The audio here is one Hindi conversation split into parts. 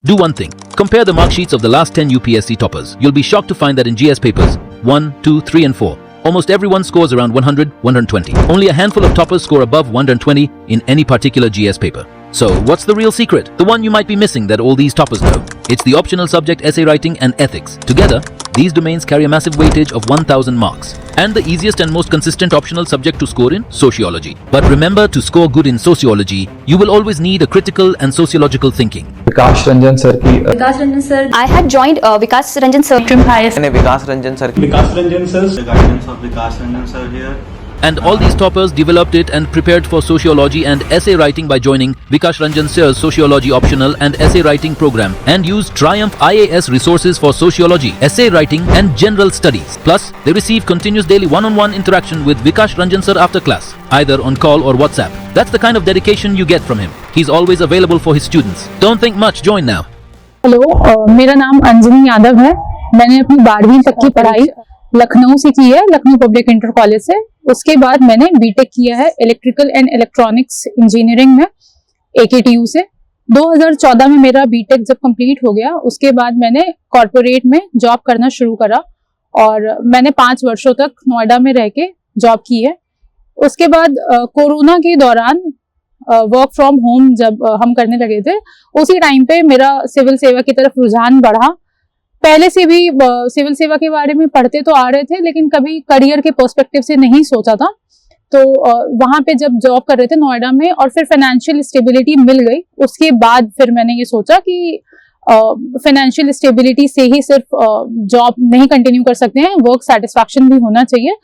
Do one thing. Compare the mark sheets of the last 10 UPSC toppers. You'll be shocked to find that in GS papers 1, 2, 3 and 4, almost everyone scores around 100, 120. Only a handful of toppers score above 120 in any particular GS paper. So, what's the real secret? The one you might be missing that all these toppers know. It's the optional subject essay writing and ethics. Together, these domains carry a massive weightage of 1000 marks. And the easiest and most consistent optional subject to score in sociology. But remember, to score good in sociology, you will always need a critical and sociological thinking. Vikas Ranjan sir की Vikas Ranjan sir. I had joined Vikas Ranjan sir. मैंने विकास रंजन सर की Vikas Ranjan sir. The guidance of Vikas Ranjan sir here. And all these toppers developed it and prepared for sociology and essay writing by joining Vikas Ranjan Sir's Sociology Optional and Essay Writing program and used Triumph IAS resources for sociology, essay writing and general studies. Plus, they receive continuous daily one-on-one interaction with Vikas Ranjan Sir after class, either on call or WhatsApp. That's the kind of dedication you get from him. He's always available for his students. Don't think much, join now. Hello, मेरा नाम अंजनी यादव है। मैंने अपनी 12वीं तक की पढ़ाई लखनऊ से की है, लखनऊ पब्लिक इंटर कॉलेज से। उसके बाद मैंने बीटेक किया है इलेक्ट्रिकल एंड इलेक्ट्रॉनिक्स इंजीनियरिंग में AKTU से। 2014 में मेरा बीटेक जब कंप्लीट हो गया, उसके बाद मैंने कॉर्पोरेट में जॉब करना शुरू करा और मैंने 5 वर्षों तक नोएडा में रह के जॉब की है। उसके बाद कोरोना के दौरान वर्क फ्रॉम होम जब हम करने लगे थे, उसी टाइम पे मेरा सिविल सेवा की तरफ रुझान बढ़ा। पहले से भी सिविल सेवा के बारे में पढ़ते तो आ रहे थे, लेकिन कभी करियर के पर्सपेक्टिव से नहीं सोचा था। तो वहां पे जब जॉब कर रहे थे नोएडा में और फिर फाइनेंशियल स्टेबिलिटी मिल गई, उसके बाद फिर मैंने ये सोचा कि फाइनेंशियल स्टेबिलिटी से ही सिर्फ जॉब नहीं कंटिन्यू कर सकते हैं, वर्क सेटिस्फैक्शन भी होना चाहिए।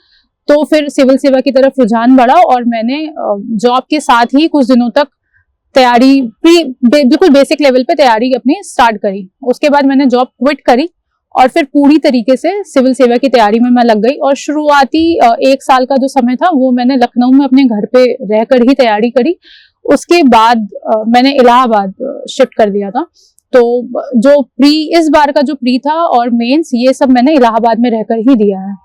तो फिर सिविल सेवा की तरफ रुझान बढ़ा और मैंने जॉब के साथ ही कुछ दिनों तक तैयारी बिल्कुल बेसिक लेवल पे तैयारी अपनी स्टार्ट करी। उसके बाद मैंने जॉब क्विट करी और फिर पूरी तरीके से सिविल सेवा की तैयारी में मैं लग गई। और शुरुआती 1 साल का जो समय था वो मैंने लखनऊ में अपने घर पे रहकर ही तैयारी करी। उसके बाद मैंने इलाहाबाद शिफ्ट कर दिया था। तो जो इस बार का जो प्री था और मेंस, ये सब मैंने इलाहाबाद में रहकर ही दिया है।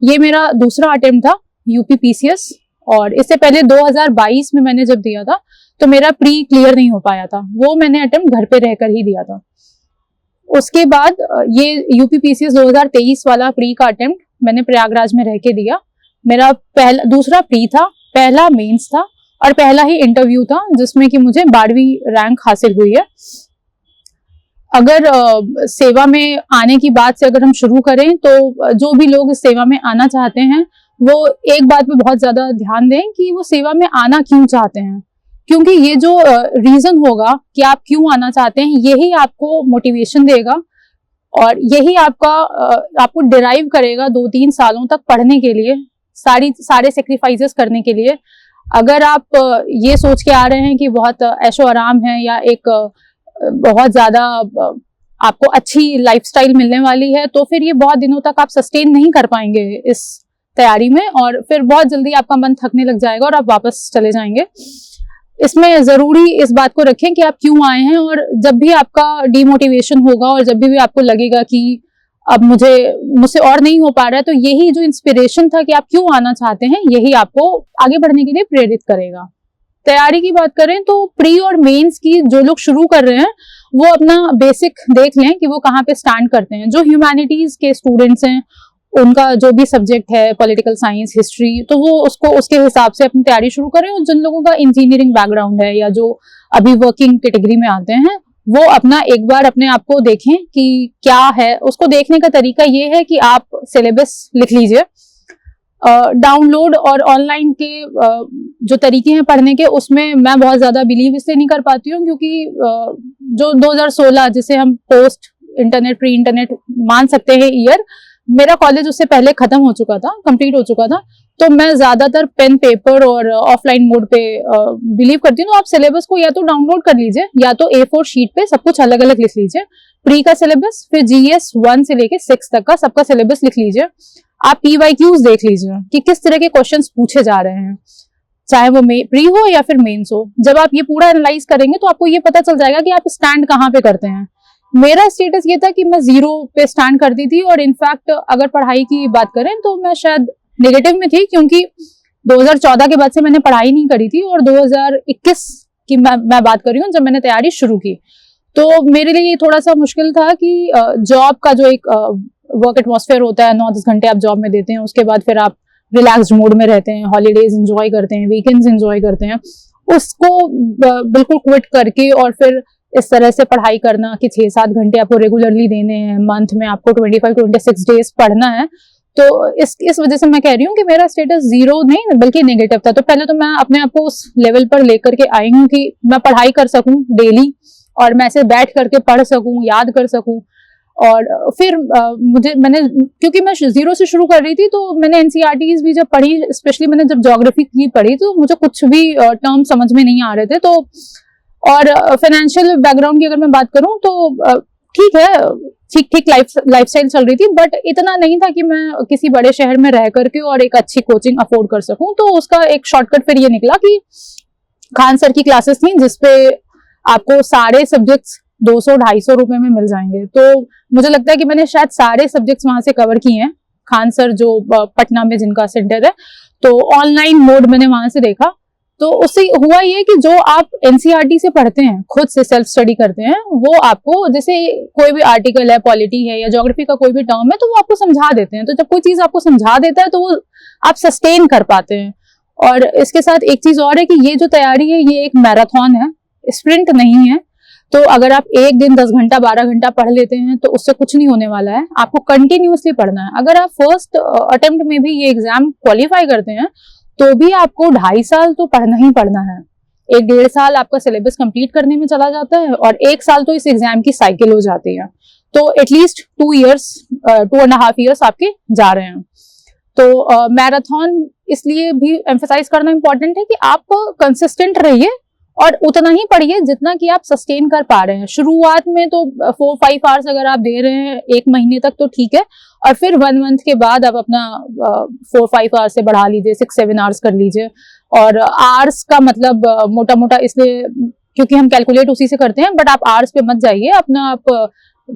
ये मेरा दूसरा अटेम्प्ट था UPPCS और इससे पहले 2022 में मैंने जब दिया था तो मेरा प्री क्लियर नहीं हो पाया था, वो मैंने अटेम्प्ट घर पे रहकर ही दिया था। उसके बाद ये UPPCS 2023 वाला प्री का अटेम्प्ट मैंने प्रयागराज में रह के दिया। मेरा दूसरा प्री था, पहला मेंस था और पहला ही इंटरव्यू था जिसमें कि मुझे 12वीं रैंक हासिल हुई है। अगर सेवा में आने की बात से अगर हम शुरू करें तो जो भी लोग इस सेवा में आना चाहते हैं वो एक बात पे बहुत ज्यादा ध्यान दें कि वो सेवा में आना क्यों चाहते हैं, क्योंकि ये जो रीजन होगा कि आप क्यों आना चाहते हैं, यही आपको मोटिवेशन देगा और यही आपको डिराइव करेगा 2-3 सालों तक पढ़ने के लिए, सारे सेक्रीफाइसेस करने के लिए। अगर आप ये सोच के आ रहे हैं कि बहुत ऐशो आराम है या एक बहुत ज्यादा आपको अच्छी लाइफस्टाइल मिलने वाली है, तो फिर ये बहुत दिनों तक आप सस्टेन नहीं कर पाएंगे इस तैयारी में और फिर बहुत जल्दी आपका मन थकने लग जाएगा और आप वापस चले जाएंगे। इसमें जरूरी इस बात को रखें कि आप क्यों आए हैं और जब भी आपका डिमोटिवेशन होगा और जब भी आपको लगेगा कि अब मुझसे और नहीं हो पा रहा है, तो यही जो इंस्पिरेशन था कि आप क्यों आना चाहते हैं, यही आपको आगे बढ़ने के लिए प्रेरित करेगा। तैयारी की बात करें तो प्री और मेंस की जो लोग शुरू कर रहे हैं वो अपना बेसिक देख लें कि वो कहाँ पे स्टैंड करते हैं। जो ह्यूमैनिटीज के स्टूडेंट्स हैं उनका जो भी सब्जेक्ट है, पॉलिटिकल साइंस, हिस्ट्री, तो वो उसके हिसाब से अपनी तैयारी शुरू करें। और जिन लोगों का इंजीनियरिंग बैकग्राउंड है या जो अभी वर्किंग कैटेगरी में आते हैं वो अपना एक बार अपने आप को देखें कि क्या है। उसको देखने का तरीका ये है कि आप सिलेबस लिख लीजिए। डाउनलोड और ऑनलाइन के जो तरीके हैं पढ़ने के, उसमें मैं बहुत ज्यादा बिलीव इसलिए नहीं कर पाती हूँ क्योंकि जो 2016 जिसे हम पोस्ट इंटरनेट प्री इंटरनेट मान सकते हैं ईयर, मेरा कॉलेज उससे पहले खत्म हो चुका था, कंप्लीट हो चुका था। तो मैं ज्यादातर पेन पेपर और ऑफलाइन मोड पे बिलीव करती हूँ। तो आप सिलेबस को या तो डाउनलोड कर लीजिए या तो A4 शीट पे सब कुछ अलग अलग लिख लीजिए। प्री का सिलेबस, फिर GS 1 से लेके 6 तक का सबका सिलेबस लिख लीजिए। आप PYQs देख लीजिए कि किस तरह के क्वेश्चंस पूछे जा रहे हैं, चाहे वो प्री हो या फिर मेंस हो। जब आप ये पूरा एनालाइज करेंगे तो आपको ये पता चल जाएगा कि आप स्टैंड कहाँ पे करते हैं। मेरा स्टेटस ये था कि मैं 0 पे स्टैंड करती थी और इनफैक्ट अगर पढ़ाई की बात करें तो मैं शायद नेगेटिव में थी क्योंकि 2014 के बाद से मैंने पढ़ाई नहीं करी थी और 2021 की मैं बात कर रही हूँ जब मैंने तैयारी शुरू की। तो मेरे लिए ये थोड़ा सा मुश्किल था कि जॉब का जो एक वर्क एटमॉस्फेयर होता है, 9-10 घंटे आप जॉब में देते हैं, उसके बाद फिर आप रिलैक्स्ड मूड में रहते हैं, हॉलीडेज एंजॉय करते हैं, वीकेंड्स एंजॉय करते हैं, उसको बिल्कुल क्विट करके और फिर इस तरह से पढ़ाई करना कि 6-7 घंटे आपको रेगुलरली देने हैं, मंथ में आपको 25-26 डेज पढ़ना है। तो इस वजह से मैं कह रही हूँ कि मेरा स्टेटस 0 नहीं बल्कि नेगेटिव था। तो पहले तो मैं अपने आप को उस लेवल पर लेकर के आई हूँ कि मैं पढ़ाई कर सकूं डेली और मैं ऐसे बैठ करके पढ़ सकूं, याद कर सकूं। और फिर क्योंकि मैं 0 से शुरू कर रही थी, तो मैंने एनसीईआरटीज भी जब पढ़ी, स्पेशली मैंने जब ज्योग्राफी की पढ़ी, तो मुझे कुछ भी टर्म समझ में नहीं आ रहे थे। तो और फाइनेंशियल बैकग्राउंड की अगर मैं बात करूं तो ठीक है, ठीक लाइफस्टाइल चल रही थी, बट इतना नहीं था कि मैं किसी बड़े शहर में रह करके और एक अच्छी कोचिंग अफोर्ड कर सकूं। तो उसका एक शॉर्टकट फिर ये निकला कि खान सर की क्लासेस थी जिसपे आपको सारे सब्जेक्ट्स 200-250 रुपए में मिल जाएंगे। तो मुझे लगता है कि मैंने शायद सारे सब्जेक्ट्स वहां से कवर किए हैं, खान सर जो पटना में जिनका सेंटर है। तो ऑनलाइन मोड मैंने वहां से देखा। तो उससे हुआ ये कि जो आप एनसीईआरटी से पढ़ते हैं, खुद से सेल्फ स्टडी करते हैं, वो आपको जैसे कोई भी आर्टिकल है, पॉलिटी है या ज्योग्राफी का कोई भी टर्म है, तो वो आपको समझा देते हैं। तो जब कोई चीज आपको समझा देता है तो वो आप सस्टेन कर पाते हैं। और इसके साथ एक चीज और है कि ये जो तैयारी है ये एक मैराथन है, स्प्रिंट नहीं है। तो अगर आप एक दिन 10 घंटा 12 घंटा पढ़ लेते हैं तो उससे कुछ नहीं होने वाला है, आपको कंटिन्यूअसली पढ़ना है। अगर आप फर्स्ट अटेम्प्ट में भी ये एग्जाम क्वालिफाई करते हैं तो भी आपको 2.5 साल तो पढ़ना ही पढ़ना है। 1-1.5 साल आपका सिलेबस कंप्लीट करने में चला जाता है और 1 साल तो इस एग्जाम की साइकिल हो जाती है। तो एटलीस्ट 2.5 ईयर्स आपके जा रहे हैं। तो मैराथन इसलिए भी एम्फेसाइज करना इंपॉर्टेंट है कि आप कंसिस्टेंट रहिए और उतना ही पढ़िए जितना कि आप सस्टेन कर पा रहे हैं। शुरुआत में तो 4-5 आवर्स अगर आप दे रहे हैं 1 महीने तक तो ठीक है, और फिर 1 मंथ के बाद आप अपना 4-5 आवर्स से बढ़ा लीजिए, 6-7 आवर्स कर लीजिए। और आवर्स का मतलब मोटा मोटा इसलिए क्योंकि हम कैलकुलेट उसी से करते हैं, बट आप आवर्स पे मत जाइए, अपना आप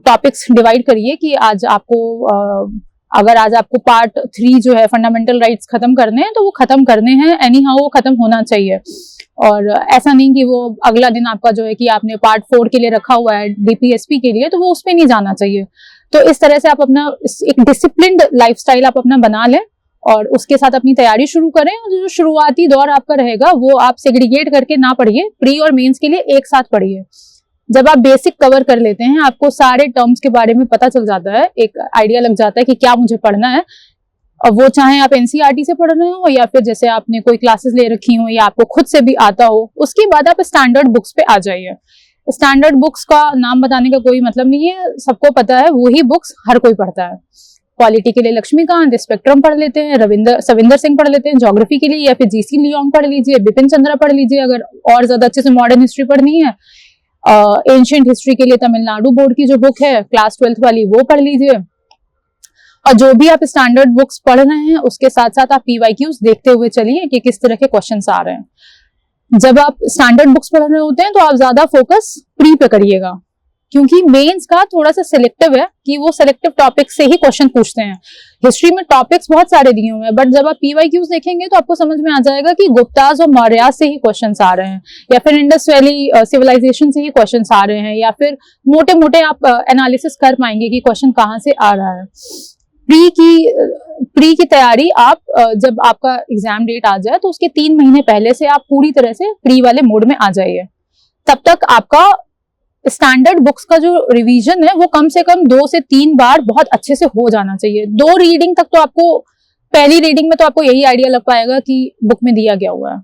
टॉपिक्स डिवाइड करिए कि आज आपको अगर आज आपको पार्ट 3 जो है फंडामेंटल राइट्स खत्म करने हैं तो वो खत्म करने हैं, एनी हाउ वो खत्म होना चाहिए। और ऐसा नहीं कि वो अगला दिन आपका जो है कि आपने पार्ट 4 के लिए रखा हुआ है डीपीएसपी के लिए, तो वो उस पर नहीं जाना चाहिए। तो इस तरह से आप अपना एक डिसिप्लिन्ड लाइफस्टाइल आप अपना बना लें और उसके साथ अपनी तैयारी शुरू करें। और जो शुरुआती दौर आपका रहेगा वो आप सेग्रीगेट करके ना पढ़िए, प्री और मेंस के लिए एक साथ पढ़िए। जब आप बेसिक कवर कर लेते हैं, आपको सारे टर्म्स के बारे में पता चल जाता है, एक आइडिया लग जाता है कि क्या मुझे पढ़ना है। और वो चाहे आप एनसीईआरटी से पढ़ रहे हो या फिर जैसे आपने कोई क्लासेस ले रखी हो या आपको खुद से भी आता हो, उसके बाद आप स्टैंडर्ड बुक्स पे आ जाइए। स्टैंडर्ड बुक्स का नाम बताने का कोई मतलब नहीं है, सबको पता है, वही बुक्स हर कोई पढ़ता है। पॉलिटी के लिए लक्ष्मीकांत, स्पेक्ट्रम पढ़ लेते हैं, सविंदर सिंह पढ़ लेते हैं, ज्योग्राफी के लिए या फिर जीसी लियोंग पढ़ लीजिए, बिपिन चंद्रा पढ़ लीजिए। अगर और ज्यादा अच्छे से मॉडर्न हिस्ट्री पढ़नी है, एंशिएंट हिस्ट्री के लिए तमिलनाडु बोर्ड की जो बुक है क्लास 12th वाली वो पढ़ लीजिए। और जो भी आप स्टैंडर्ड बुक्स पढ़ रहे हैं उसके साथ साथ आप पीवाईक्यूज देखते हुए चलिए कि किस तरह के क्वेश्चंस आ रहे हैं। जब आप स्टैंडर्ड बुक्स पढ़ रहे होते हैं तो आप ज्यादा फोकस प्री पे करिएगा, क्योंकि मेंस का थोड़ा सा सिलेक्टिव है कि वो सिलेक्टिव टॉपिक से ही क्वेश्चन पूछते हैं। हिस्ट्री में टॉपिक्स बहुत सारे दिए हुए हैं, बट जब आप पीवाईक्यूज देखेंगे तो आपको समझ में आ जाएगा कि गुप्ताज और मौर्याज से ही क्वेश्चंस आ रहे हैं, या फिर इंडस वैली सिविलाइजेशन से ही क्वेश्चंस आ रहे हैं, या फिर मोटे मोटे आप एनालिसिस कर पाएंगे कि क्वेश्चन कहाँ से आ रहा है। प्री की तैयारी आप जब आपका एग्जाम डेट आ जाए तो उसके 3 महीने पहले से आप पूरी तरह से प्री वाले मोड में आ जाइए। तब तक आपका स्टैंडर्ड बुक्स का जो रिवीजन है वो कम से कम 2 से 3 बार बहुत अच्छे से हो जाना चाहिए। 2 रीडिंग तक तो आपको, पहली रीडिंग में तो आपको यही आइडिया लग पाएगा कि बुक में दिया गया हुआ है,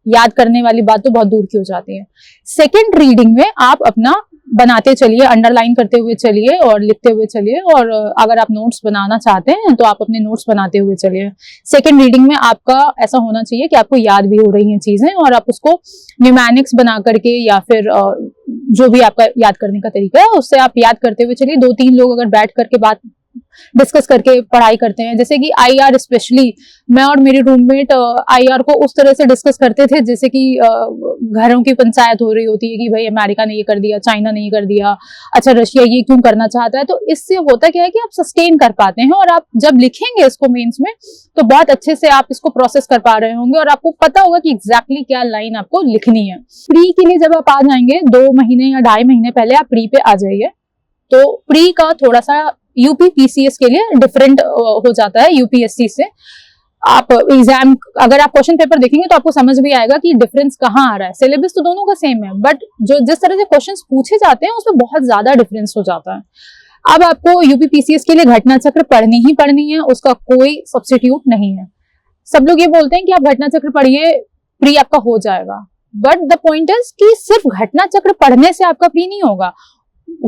याद करने वाली बात तो बहुत दूर की हो जाती है। सेकेंड रीडिंग में आप अपना बनाते चलिए, अंडरलाइन करते हुए चलिए और लिखते हुए चलिए, और अगर आप नोट्स बनाना चाहते हैं तो आप अपने नोट्स बनाते हुए चलिए। सेकेंड रीडिंग में आपका ऐसा होना चाहिए कि आपको याद भी हो रही हैं चीजें, और आप उसको न्यूमेरिक्स बना करके या फिर जो भी आपका याद करने का तरीका है उससे आप याद करते हुए चलिए। 2-3 लोग अगर बैठ करके बात डिस्कस करके पढ़ाई करते हैं। जैसे कि आईआर, स्पेशली मैं और मेरी रूममेट आईआर को उस तरह से डिस्कस करते थे जैसे कि घरों की पंचायत हो रही होती है कि भाई अमेरिका ने ये कर दिया, चाइना ने ये कर दिया, अच्छा रशिया ये क्यों करना चाहता है। तो इससे होता क्या है कि आप सस्टेन कर पाते हैं, और आप जब लिखेंगे इसको मेंस में तो बहुत अच्छे से आप इसको प्रोसेस कर पा रहे होंगे, और आपको पता होगा कि एग्जैक्टली क्या लाइन आपको लिखनी है। प्री के लिए जब आप आ जाएंगे 2 महीने या 2.5 महीने पहले आप प्री पे आ जाइए। तो प्री का थोड़ा सा यूपी पीसीएस के लिए डिफरेंट हो जाता है यूपीएससी से। आप एग्जाम, अगर आप क्वेश्चन पेपर देखेंगे तो आपको समझ भी आएगा कि डिफरेंस कहाँ आ रहा है। सिलेबस तो दोनों का सेम है, बट जो जिस तरह से क्वेश्चंस पूछे जाते हैं उसमें बहुत ज्यादा डिफरेंस हो जाता है। अब आपको यूपी पीसीएस के लिए घटना चक्र पढ़नी ही पढ़नी है, उसका कोई सब्स्टिट्यूट नहीं है। सब लोग ये बोलते हैं कि आप घटना चक्र पढ़िए, प्री आपका हो जाएगा, बट द पॉइंट इज कि सिर्फ घटना चक्र पढ़ने से आपका प्री नहीं होगा।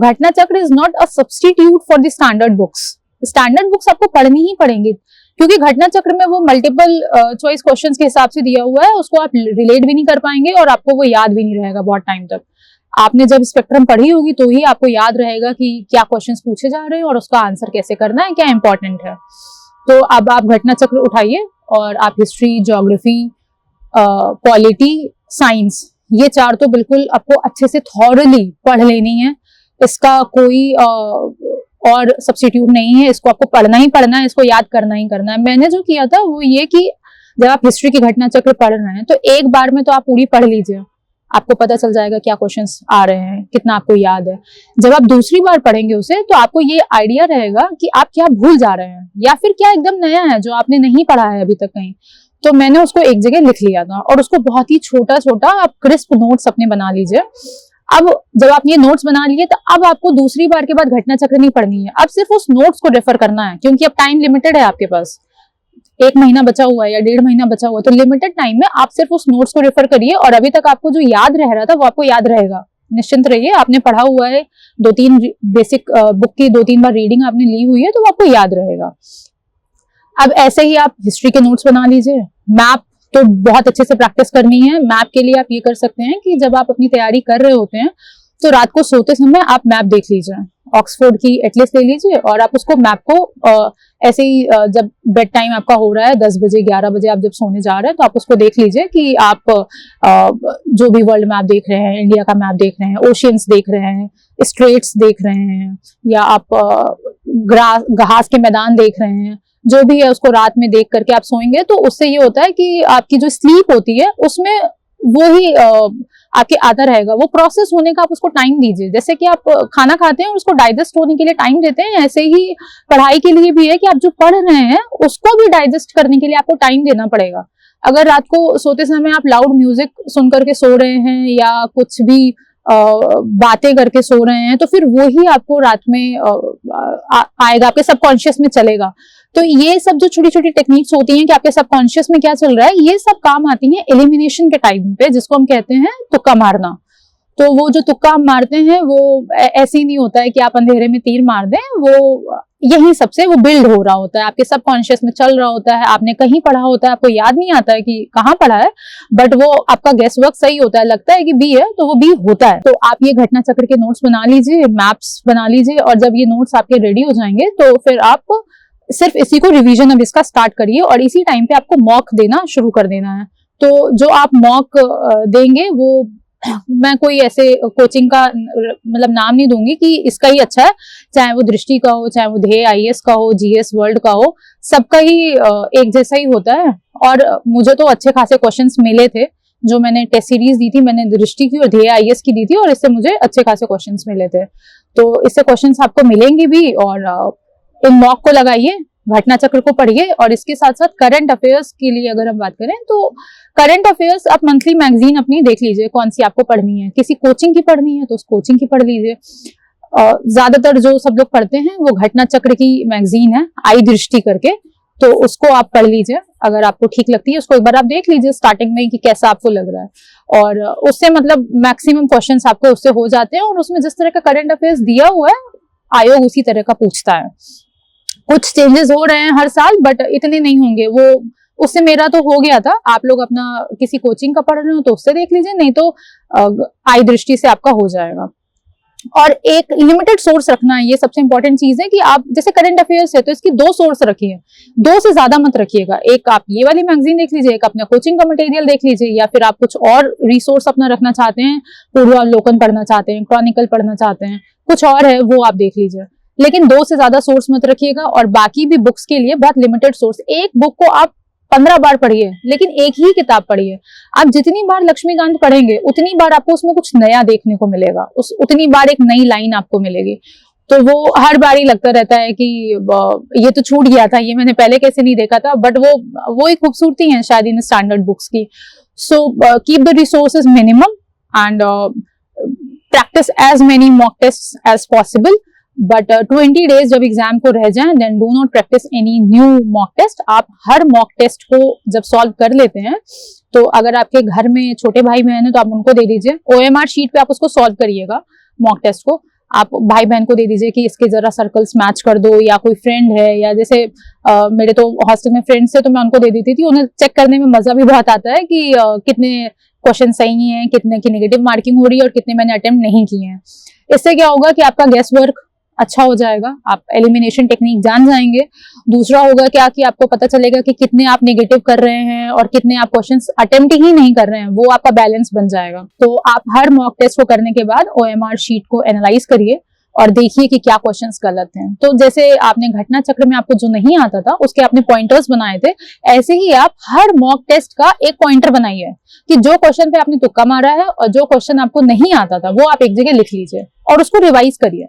घटना चक्र is not a substitute for the standard books. Standard books आपको पढ़नी ही पड़ेंगी, क्योंकि घटना चक्र में वो मल्टीपल चॉइस क्वेश्चंस के हिसाब से दिया हुआ है, उसको आप रिलेट भी नहीं कर पाएंगे और आपको वो याद भी नहीं रहेगा बहुत टाइम तक। आपने जब स्पेक्ट्रम पढ़ी होगी तो ही आपको याद रहेगा कि क्या क्वेश्चंस पूछे जा रहे हैं और उसका आंसर कैसे करना है, क्या इंपॉर्टेंट है। तो अब आप घटना चक्र उठाइए और आप हिस्ट्री, ज्योग्राफी, पॉलिटी, साइंस, ये 4 तो बिल्कुल आपको अच्छे से थॉरली पढ़ लेनी है। इसका कोई और सब्स्टिट्यूट नहीं है, इसको आपको पढ़ना ही पढ़ना है, इसको याद करना ही करना है। मैंने जो किया था वो ये कि जब आप हिस्ट्री की घटना चक्र पढ़ रहे हैं तो एक बार में तो आप पूरी पढ़ लीजिए, आपको पता चल जाएगा क्या क्वेश्चंस आ रहे हैं, कितना आपको याद है। जब आप दूसरी बार पढ़ेंगे उसे तो आपको ये आइडिया रहेगा कि आप क्या भूल जा रहे हैं या फिर क्या एकदम नया है जो आपने नहीं पढ़ा है अभी तक कहीं। तो मैंने उसको एक जगह लिख लिया था और उसको बहुत ही छोटा छोटा आप क्रिस्प नोट्स अपने बना लीजिए। अब जब आप ये नोट्स बना लिए तो अब आपको दूसरी बार के बाद घटना चक्र नहीं पढ़नी है, अब सिर्फ उस नोट्स को रेफर करना है, क्योंकि अब टाइम लिमिटेड है आपके पास, 1 महीना बचा हुआ है या 1.5 महीना बचा हुआ है, तो लिमिटेड टाइम में आप सिर्फ उस नोट्स को रेफर करिए और अभी तक आपको जो याद रह रहा था वो आपको याद रहेगा। निश्चिंत रहिए, आपने पढ़ा हुआ है, 2-3 बेसिक बुक की 2-3 बार रीडिंग आपने ली हुई है तो आपको याद रहेगा। अब ऐसे ही आप हिस्ट्री के नोट्स बना लीजिए। मैप तो बहुत अच्छे से प्रैक्टिस करनी है। मैप के लिए आप ये कर सकते हैं कि जब आप अपनी तैयारी कर रहे होते हैं तो रात को सोते समय आप मैप देख लीजिए, ऑक्सफोर्ड की एटलिस्ट ले लीजिए और आप उसको मैप को ऐसे ही जब बेड टाइम आपका हो रहा है 10 बजे 11 बजे आप जब सोने जा रहे हैं तो आप उसको देख लीजिए कि आप जो भी वर्ल्ड मैप देख रहे हैं, इंडिया का मैप देख रहे हैं, ओशियंस देख रहे हैं, स्ट्रेट्स देख रहे हैं, या आप घास के मैदान देख रहे हैं, जो भी है उसको रात में देख करके आप सोएंगे तो उससे ये होता है कि आपकी जो स्लीप होती है उसमें वो ही आपके आता रहेगा। वो प्रोसेस होने का आप उसको टाइम दीजिए। जैसे कि आप खाना खाते हैं और उसको डाइजेस्ट होने के लिए टाइम देते हैं, ऐसे ही पढ़ाई के लिए भी है कि आप जो पढ़ रहे हैं उसको भी डाइजेस्ट करने के लिए आपको टाइम देना पड़ेगा। अगर रात को सोते समय आप लाउड म्यूजिक सुन करके सो रहे हैं या कुछ भी बातें करके सो रहे हैं तो फिर वो ही आपको रात में आएगा, आपके सबकॉन्शियस में चलेगा। तो ये सब जो छोटी छोटी टेक्निक्स होती हैं कि आपके सबकॉन्शियस में क्या चल रहा है, ये सब काम आती हैं एलिमिनेशन के टाइम पे, जिसको हम कहते हैं तुक्का मारना। तो वो जो तुक्का हम मारते हैं वो ऐसे ही नहीं होता है कि आप अंधेरे में तीर मार दें, वो यही सबसे वो बिल्ड हो रहा होता है, आपके सबकॉन्शियस में चल रहा होता है, आपने कहीं पढ़ा होता है, आपको याद नहीं आता है कि कहाँ पढ़ा है, बट वो आपका गेस वर्क सही होता है, लगता है कि बी है तो वो बी होता है। तो आप ये घटना चक्र के नोट्स बना लीजिए, मैप्स बना लीजिए, और जब ये नोट्स आपके रेडी हो जाएंगे तो फिर आप सिर्फ इसी को रिवीजन अब इसका स्टार्ट करिए और इसी टाइम पे आपको मॉक देना शुरू कर देना है। तो जो आप मॉक देंगे वो मैं कोई ऐसे कोचिंग का मतलब नाम नहीं दूंगी कि इसका ही अच्छा है, चाहे वो दृष्टि का हो, चाहे वो ध्येय आईएएस का हो, जीएस वर्ल्ड का हो, सबका ही एक जैसा ही होता है। और मुझे तो अच्छे खासे क्वेश्चंस मिले थे, जो मैंने टेस्ट सीरीज दी थी, मैंने दृष्टि की और ध्येय आईएएस की दी थी और इससे मुझे अच्छे खासे क्वेश्चंस मिले थे। तो इससे क्वेश्चंस आपको मिलेंगे भी, और इन मॉक को लगाइए, घटना चक्र को पढ़िए, और इसके साथ साथ करंट अफेयर्स के लिए अगर हम बात करें तो करंट अफेयर्स आप मंथली मैगजीन अपनी देख लीजिए कौन सी आपको पढ़नी है। किसी कोचिंग की पढ़नी है तो उस कोचिंग की पढ़ लीजिए। ज्यादातर जो सब लोग पढ़ते हैं वो घटना चक्र की मैगजीन है, आई दृष्टि करके, तो उसको आप पढ़ लीजिए। अगर आपको ठीक लगती है उसको एक बार आप देख लीजिए स्टार्टिंग में कि कैसा आपको लग रहा है, और उससे मतलब मैक्सिमम क्वेश्चंस आपको उससे हो जाते हैं। और उसमें जिस तरह का करंट अफेयर्स दिया हुआ है आयोग उसी तरह का पूछता है। कुछ चेंजेस हो रहे हैं हर साल, बट इतने नहीं होंगे। वो उससे मेरा तो हो गया था। आप लोग अपना किसी कोचिंग का पढ़ रहे हो तो उससे देख लीजिए, नहीं तो आई दृष्टि से आपका हो जाएगा। और एक लिमिटेड सोर्स रखना है, ये सबसे इंपॉर्टेंट चीज है कि आप जैसे करंट अफेयर्स है तो इसकी 2 सोर्स रखिए, 2 से ज्यादा मत रखिएगा। एक आप ये वाली मैगजीन देख लीजिए, एक अपना कोचिंग का मटेरियल देख लीजिए, या फिर आप कुछ और रिसोर्स अपना रखना चाहते हैं, पूर्वावलोकन पढ़ना चाहते हैं, क्रॉनिकल पढ़ना चाहते हैं, कुछ और है वो आप देख लीजिए, लेकिन 2 से ज्यादा सोर्स मत रखिएगा। और बाकी भी बुक्स के लिए बहुत लिमिटेड सोर्स, एक बुक को आप 15 बार पढ़िए, लेकिन एक ही किताब पढ़िए। आप जितनी बार लक्ष्मीकांत पढ़ेंगे उतनी बार आपको उसमें कुछ नया देखने को मिलेगा, उतनी बार एक नई लाइन आपको मिलेगी। तो वो हर बार ही लगता रहता है कि ये तो छूट गया था, ये मैंने पहले कैसे नहीं देखा था, बट वो एक खूबसूरती है शायद इन स्टैंडर्ड बुक्स की। So keep the resources minimum and practice as many mock test as possible, but 20 days जब एग्जाम को रह जाएं then do not practice any new mock test. आप हर मॉक टेस्ट को जब सॉल्व कर लेते हैं तो अगर आपके घर में छोटे भाई बहन है तो आप उनको दे दीजिए, OMR शीट पे आप उसको सॉल्व करिएगा मॉक टेस्ट को, आप भाई बहन को दे दीजिए कि इसके जरा सर्कल्स मैच कर दो, या कोई फ्रेंड है, या जैसे मेरे तो हॉस्टल में फ्रेंड्स थे तो मैं उनको दे देती थी, उन्हें चेक करने में मजा भी बहुत आता है कि कितने क्वेश्चन सही हैं, कितने की नेगेटिव मार्किंग हो रही है और कितने मैंने अटेम्प्ट नहीं किए हैं। इससे क्या होगा कि आपका गेस वर्क अच्छा हो जाएगा, आप एलिमिनेशन टेक्निक जान जाएंगे। दूसरा होगा क्या कि आपको पता चलेगा कि कितने आप नेगेटिव कर रहे हैं और कितने आप क्वेश्चंस अटेम्प्ट ही नहीं कर रहे हैं, वो आपका बैलेंस बन जाएगा। तो आप हर मॉक टेस्ट को करने के बाद OMR शीट को एनालाइज करिए और देखिए कि क्या क्वेश्चंस गलत हैं। तो जैसे आपने घटना चक्र में आपको जो नहीं आता था उसके आपने पॉइंटर्स बनाए थे, ऐसे ही आप हर मॉक टेस्ट का एक पॉइंटर बनाइए कि जो क्वेश्चन पे आपने तुक्का मारा है और जो क्वेश्चन आपको नहीं आता था वो आप एक जगह लिख लीजिए और उसको रिवाइज करिए।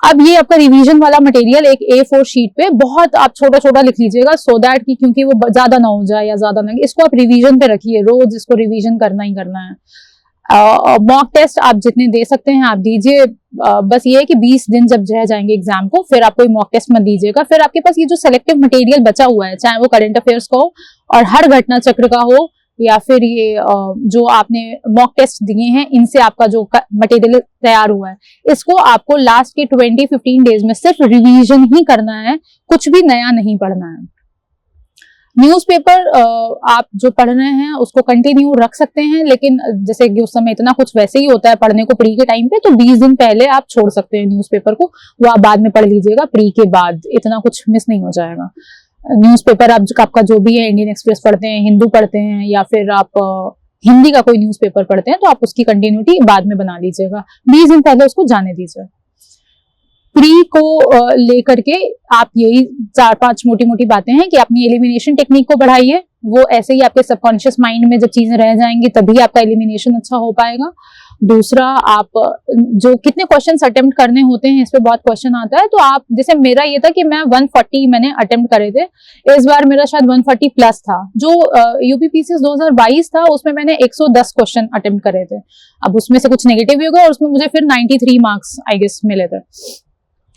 अब ये आपका रिवीजन वाला मटेरियल एक A4 शीट पे बहुत आप छोटा छोटा लिख लीजिएगा, सो दैट कि क्योंकि वो ज्यादा ना हो जाए या ज्यादा ना, इसको आप रिवीजन पे रखिए, रोज इसको रिवीजन करना ही करना है। मॉक टेस्ट आप जितने दे सकते हैं आप दीजिए, बस ये है कि 20 दिन जब रह जाएंगे एग्जाम को फिर आप कोई मॉक टेस्ट मत दीजिएगा। फिर आपके पास ये जो सेलेक्टिव मटेरियल बचा हुआ है, चाहे वो करंट अफेयर्स का हो और हर घटना चक्र का हो, या फिर ये जो आपने मॉक टेस्ट दिए हैं इनसे आपका जो मटेरियल तैयार हुआ है, इसको आपको लास्ट के 20-15 डेज में सिर्फ रिवीजन ही करना है, कुछ भी नया नहीं पढ़ना है। न्यूज़पेपर आप जो पढ़ रहे हैं उसको कंटिन्यू रख सकते हैं, लेकिन जैसे कि उस समय इतना कुछ वैसे ही होता है पढ़ने को प्री के टाइम पे, तो 20 दिन पहले आप छोड़ सकते हैं न्यूज़पेपर को, वो आप बाद में पढ़ लीजिएगा, प्री के बाद इतना कुछ मिस नहीं हो जाएगा। न्यूज़पेपर आपका जो भी है, इंडियन एक्सप्रेस पढ़ते हैं, हिंदू पढ़ते हैं, या फिर आप हिंदी का कोई न्यूज़पेपर पढ़ते हैं तो आप उसकी कंटिन्यूटी बाद में बना लीजिएगा, 20 दिन पहले उसको जाने दीजिए। प्री को लेकर के आप यही 4-5 मोटी मोटी बातें हैं कि अपनी एलिमिनेशन टेक्निक को बढ़ाइए, वो ऐसे ही आपके सबकॉन्शियस माइंड में जब चीजें रह जाएंगी तभी आपका एलिमिनेशन अच्छा हो पाएगा। दूसरा, आप जो कितने क्वेश्चंस अटेम्प्ट करने होते हैं इस पे बहुत क्वेश्चन आता है, तो आप जैसे मेरा ये था कि मैं 140 मैंने अटेम्प्ट करे थे, इस बार मेरा शायद 140 प्लस था। जो यूपीपीसीएस 2022 था उसमें मैंने 110 क्वेश्चन अटेम्प्ट करे थे, अब उसमें से कुछ नेगेटिव भी हो गया और उसमें मुझे फिर 93 मार्क्स आई गेस मिले थे।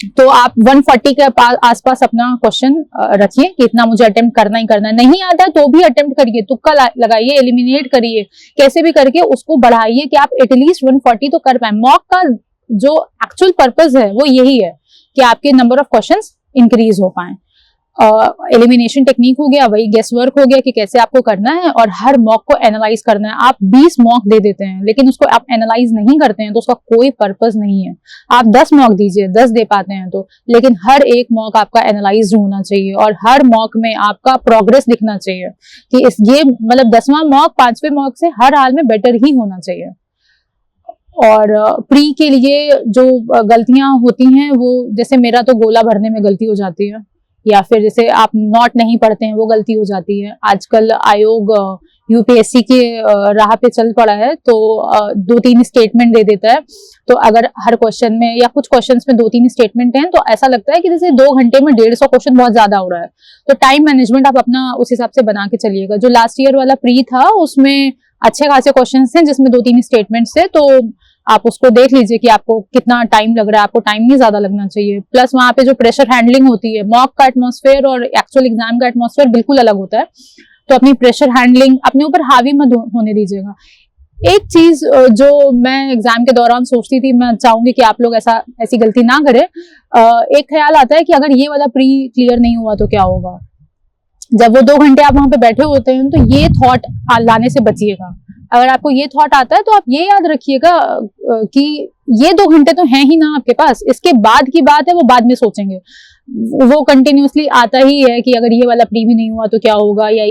तो आप 140 के आसपास अपना क्वेश्चन रखिए कि इतना मुझे अटेम्प्ट करना ही करना है, नहीं आता है तो भी अटेम्प्ट करिए, तुक्का लगाइए, एलिमिनेट करिए, कैसे भी करके उसको बढ़ाइए कि आप एटलीस्ट 140 तो कर पाए। मॉक का जो एक्चुअल पर्पस है वो यही है कि आपके नंबर ऑफ क्वेश्चंस इंक्रीज हो पाए। एलिमिनेशन टेक्निक हो गया, वही गेस वर्क हो गया कि कैसे आपको करना है, और हर मॉक को एनालाइज करना है। आप 20 मॉक दे देते हैं लेकिन उसको आप एनालाइज नहीं करते हैं तो उसका कोई पर्पस नहीं है। आप 10 मॉक दीजिए, 10 दे पाते हैं तो, लेकिन हर एक मॉक आपका एनालाइज होना चाहिए और हर मॉक में आपका प्रोग्रेस दिखना चाहिए कि ये मतलब 10वां मॉक 5वें मॉक से हर हाल में बेटर ही होना चाहिए। और प्री के लिए जो गलतियां होती हैं वो, जैसे मेरा तो गोला भरने में गलती हो जाती है, या फिर जैसे आप नोट नहीं पढ़ते हैं वो गलती हो जाती है। आजकल आयोग यूपीएससी के राह पे चल पड़ा है तो 2-3 स्टेटमेंट दे देता है, तो अगर हर क्वेश्चन में या कुछ क्वेश्चंस में 2-3 स्टेटमेंट हैं तो ऐसा लगता है कि जैसे 2 घंटे में 150 क्वेश्चन बहुत ज्यादा हो रहा है। तो टाइम मैनेजमेंट आप अपना उस हिसाब से बना के चलिएगा। जो लास्ट ईयर वाला प्री था उसमें अच्छे खासे क्वेश्चन थे जिसमें 2-3 स्टेटमेंट्स थे, तो आप उसको देख लीजिए कि आपको कितना टाइम लग रहा है, आपको टाइम नहीं ज्यादा लगना चाहिए। प्लस वहां पे जो प्रेशर हैंडलिंग होती है, मॉक का एटमॉस्फेयर और एक्चुअल एग्जाम का एटमॉस्फेयर बिल्कुल अलग होता है, तो अपनी प्रेशर हैंडलिंग अपने ऊपर हावी मत होने दीजिएगा। एक चीज जो मैं एग्जाम के दौरान सोचती थी, मैं चाहूंगी कि आप लोग ऐसी गलती ना करें। एक ख्याल आता है कि अगर ये वाला प्री क्लियर नहीं हुआ तो क्या होगा। जब वो 2 घंटे आप वहां पे बैठे होते हैं तो ये थॉट लाने से बचिएगा अगर आपको ये थॉट आता है तो आप ये याद रखिएगा कि ये 2 घंटे तो हैं ही ना आपके पास, इसके बाद की बात है वो बाद में सोचेंगे। वो कंटिन्यूअसली आता ही है कि अगर ये वाला प्री भी नहीं हुआ तो क्या होगा, या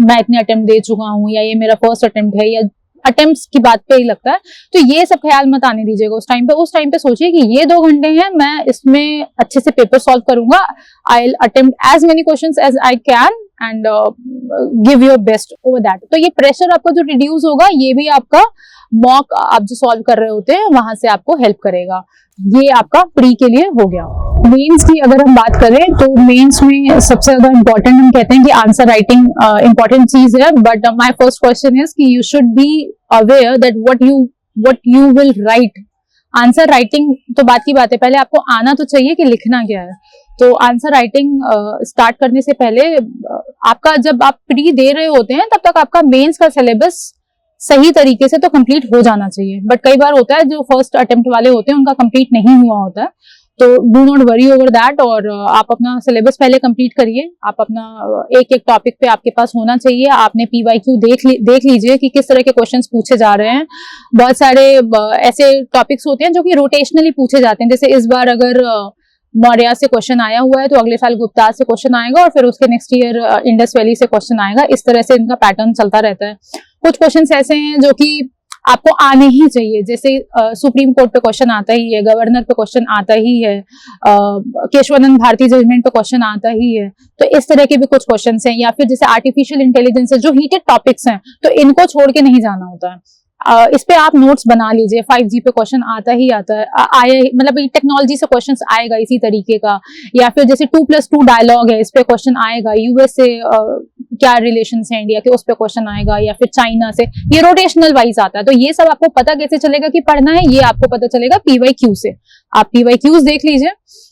मैं इतने अटेम्प्ट दे चुका हूँ, या ये मेरा फर्स्ट अटेम्प्ट है, या अटेम्प्ट्स की बात पे ही लगता है। तो ये सब ख्याल मत आने दीजिएगा उस टाइम पे। उस टाइम पे सोचिए कि ये 2 घंटे हैं, मैं इसमें अच्छे से पेपर सॉल्व करूंगा, I will attempt as many questions as I can and give your best over that. तो ये प्रेशर आपका जो रिड्यूस होगा, ये भी आपका मॉक आप जो सॉल्व कर रहे होते हैं वहां से आपको हेल्प करेगा। ये आपका प्री के लिए हो गया। मेंस की अगर हम बात करें तो मेंस में सबसे ज्यादा इंपॉर्टेंट हम कहते हैं कि आंसर राइटिंग इंपॉर्टेंट चीज है, but my first question is कि you should be aware that what you will write. Answer writing तो बात की बात है, पहले आपको आना तो चाहिए कि लिखना क्या है। तो आंसर राइटिंग स्टार्ट करने से पहले आपका जब आप प्री दे रहे होते हैं तब तक आपका मेंस का सिलेबस सही तरीके से तो कंप्लीट हो जाना चाहिए। बट कई बार होता है जो फर्स्ट अटेम्प्ट वाले होते हैं उनका कंप्लीट नहीं हुआ होता है, तो do not worry over that. और आप अपना सिलेबस पहले कंप्लीट करिए। आप अपना एक एक टॉपिक पे आपके पास होना चाहिए। आपने PYQ देख लीजिए कि किस तरह के क्वेश्चंस पूछे जा रहे हैं। बहुत सारे ऐसे टॉपिक्स होते हैं जो कि रोटेशनली पूछे जाते हैं। जैसे इस बार अगर मौर्य से क्वेश्चन आया हुआ है तो अगले साल गुप्ता से क्वेश्चन आएगा, और फिर उसके नेक्स्ट ईयर इंडस वैली से क्वेश्चन आएगा। इस तरह से इनका पैटर्न चलता रहता है। कुछ क्वेश्चंस ऐसे हैं जो कि आपको आने ही चाहिए, जैसे सुप्रीम कोर्ट पे क्वेश्चन आता ही है, गवर्नर पे क्वेश्चन आता ही है, केशवानंद भारती जजमेंट पे क्वेश्चन आता ही है। तो इस तरह के भी कुछ क्वेश्चंस हैं। या फिर जैसे आर्टिफिशियल इंटेलिजेंस है, जो हीटेड टॉपिक्स हैं, तो इनको छोड़ के नहीं जाना होता है। इस पे आप नोट्स बना लीजिए। 5G पे क्वेश्चन आता ही आता है, आया मतलब टेक्नोलॉजी से क्वेश्चन आएगा इसी तरीके का। या फिर जैसे 2+2 डायलॉग है, इस पे क्वेश्चन आएगा। यूएस से क्या रिलेशन है इंडिया के, उस पे क्वेश्चन आएगा। या फिर चाइना से, ये रोटेशनल वाइज आता है। तो ये सब आपको पता कैसे चलेगा कि पढ़ना है, ये आपको पता चलेगा PYQ से। आप PYQs देख लीजिए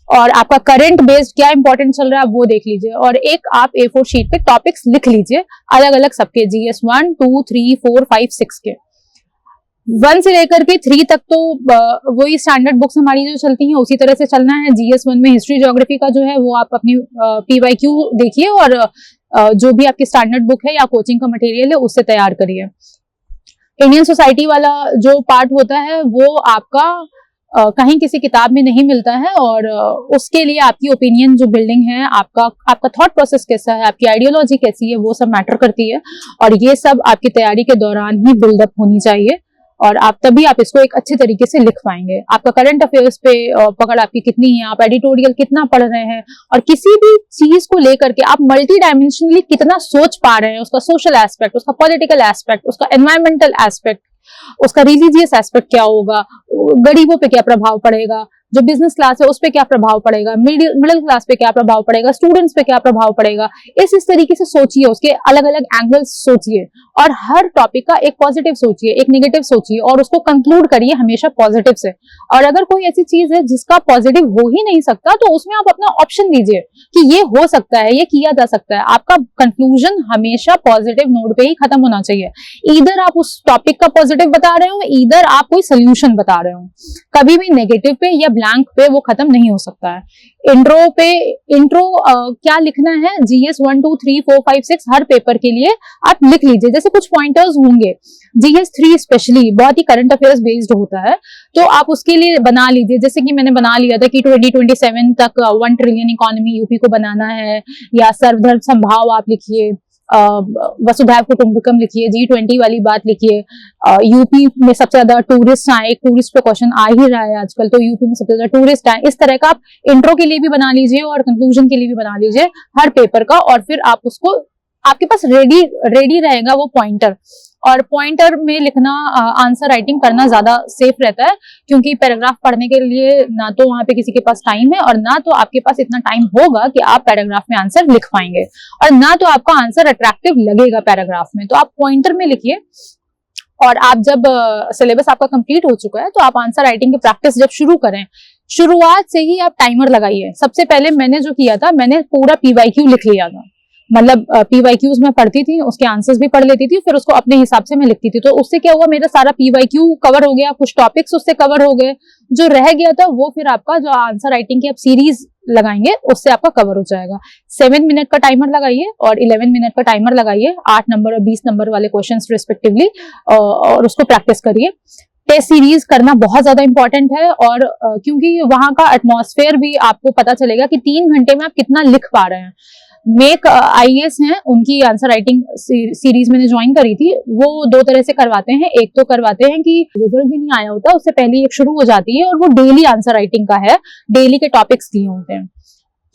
और आपका करंट बेस्ड क्या इंपॉर्टेंट चल रहा है वो देख लीजिए। और एक आप A4 शीट पे टॉपिक्स लिख लीजिए अलग अलग सबके, GS 1, 2, 3, 4, 5, 6 के। 1 से लेकर के 3 तक तो वही स्टैंडर्ड बुक्स हमारी जो चलती हैं उसी तरह से चलना है। GS 1 में हिस्ट्री ज्योग्राफी का जो है वो आप अपनी PYQ देखिए, और जो भी आपकी स्टैंडर्ड बुक है या कोचिंग का मटेरियल है उससे तैयार करिए। इंडियन सोसाइटी वाला जो पार्ट होता है वो आपका कहीं किसी किताब में नहीं मिलता है, और उसके लिए आपकी ओपिनियन जो बिल्डिंग है, आपका थॉट प्रोसेस कैसा है, आपकी आइडियोलॉजी कैसी है, वो सब मैटर करती है। और ये सब आपकी तैयारी के दौरान ही बिल्डअप होनी चाहिए, और आप तभी आप इसको एक अच्छे तरीके से लिख पाएंगे। आपका करंट अफेयर्स पे पकड़ आपकी कितनी है, आप एडिटोरियल कितना पढ़ रहे हैं, और किसी भी चीज को लेकर के आप मल्टी डायमेंशनली कितना सोच पा रहे हैं। उसका सोशल एस्पेक्ट, उसका पॉलिटिकल एस्पेक्ट, उसका एनवायरमेंटल एस्पेक्ट, उसका रिलीजियस एस्पेक्ट क्या होगा, गरीबों पे क्या प्रभाव पड़ेगा, जो बिजनेस क्लास है उस पे क्या प्रभाव पड़ेगा, मिडिल क्लास पे क्या प्रभाव पड़ेगा, स्टूडेंट्स पे क्या प्रभाव पड़ेगा। इस तरीके से सोचिए, उसके अलग अलग एंगल्स सोचिए, और हर टॉपिक का एक पॉजिटिव सोचिए, एक नेगेटिव सोचिए, और उसको कंक्लूड करिए हमेशा पॉजिटिव से। और अगर कोई ऐसी चीज है जिसका पॉजिटिव हो ही नहीं सकता, तो उसमें आप अपना ऑप्शन दीजिए कि ये हो सकता है, ये किया जा सकता है। आपका कंक्लूजन हमेशा पॉजिटिव नोट पे ही खत्म होना चाहिए। ईदर आप उस टॉपिक का पॉजिटिव बता रहे हो, ईदर आप कोई सोल्यूशन बता रहे हो। कभी भी नेगेटिव पे या ब्लैंक पे वो खत्म नहीं हो सकता है। इंट्रो क्या लिखना है, GS 1, 2, 3, 4, 5, 6 हर पेपर के लिए आप लिख लीजिए। जैसे कुछ पॉइंटर्स होंगे, GS 3 स्पेशली बहुत ही करंट अफेयर्स बेस्ड होता है, तो आप उसके लिए बना लीजिए। जैसे कि मैंने बना लिया था कि 2027 तक 1 ट्रिलियन इकोनॉमी यूपी को बनाना है, या सर्वधर्म संभाव आप लिखिए, वसुधैव कुटुंबकम लिखिए, G20 वाली बात लिखिए। यूपी में सबसे ज्यादा टूरिस्ट आए, टूरिस्ट पे क्वेश्चन आ ही रहा है आजकल, तो यूपी में सबसे ज्यादा टूरिस्ट आए। इस तरह का आप इंट्रो के लिए भी बना लीजिए और कंक्लूजन के लिए भी बना लीजिए हर पेपर का, और फिर आप उसको, आपके पास रेडी रहेगा वो पॉइंटर। और पॉइंटर में लिखना, आंसर राइटिंग करना ज्यादा सेफ रहता है, क्योंकि पैराग्राफ पढ़ने के लिए ना तो वहां पे किसी के पास टाइम है, और ना तो आपके पास इतना टाइम होगा कि आप पैराग्राफ में आंसर लिख पाएंगे, और ना तो आपका आंसर अट्रैक्टिव लगेगा पैराग्राफ में। तो आप पॉइंटर में लिखिए, और आप जब सिलेबस आपका कंप्लीट हो चुका है तो आप आंसर राइटिंग की प्रैक्टिस जब शुरू करें, शुरुआत से ही आप टाइमर लगाइए। सबसे पहले मैंने जो किया था, मैंने पूरा PYQ लिख लिया था। मतलब PYQs मैं पढ़ती थी, उसके आंसर्स भी पढ़ लेती थी, फिर उसको अपने हिसाब से मैं लिखती थी। तो उससे क्या हुआ, मेरा सारा PYQ कवर हो गया, कुछ टॉपिक्स उससे कवर हो गए, जो रह गया था वो फिर आपका जो आंसर राइटिंग की आप सीरीज लगाएंगे उससे आपका कवर हो जाएगा। 7 मिनट का टाइमर लगाइए और 11 मिनट का टाइमर लगाइए, 8 नंबर और 20 नंबर वाले क्वेश्चंस रिस्पेक्टिवली, और उसको प्रैक्टिस करिए। टेस्ट सीरीज करना बहुत ज्यादा इंपॉर्टेंट है, और क्योंकि वहां का एटमॉस्फेयर भी आपको पता चलेगा कि 3 घंटे में आप कितना लिख पा रहे हैं। मेक IAS हैं, उनकी आंसर राइटिंग सीरीज मैंने ज्वाइन करी थी। वो 2 तरह से करवाते हैं, एक तो करवाते हैं कि रिजल्ट भी नहीं आया होता उससे पहले एक शुरू हो जाती है, और वो डेली आंसर राइटिंग का है, डेली के टॉपिक्स दिए होते हैं।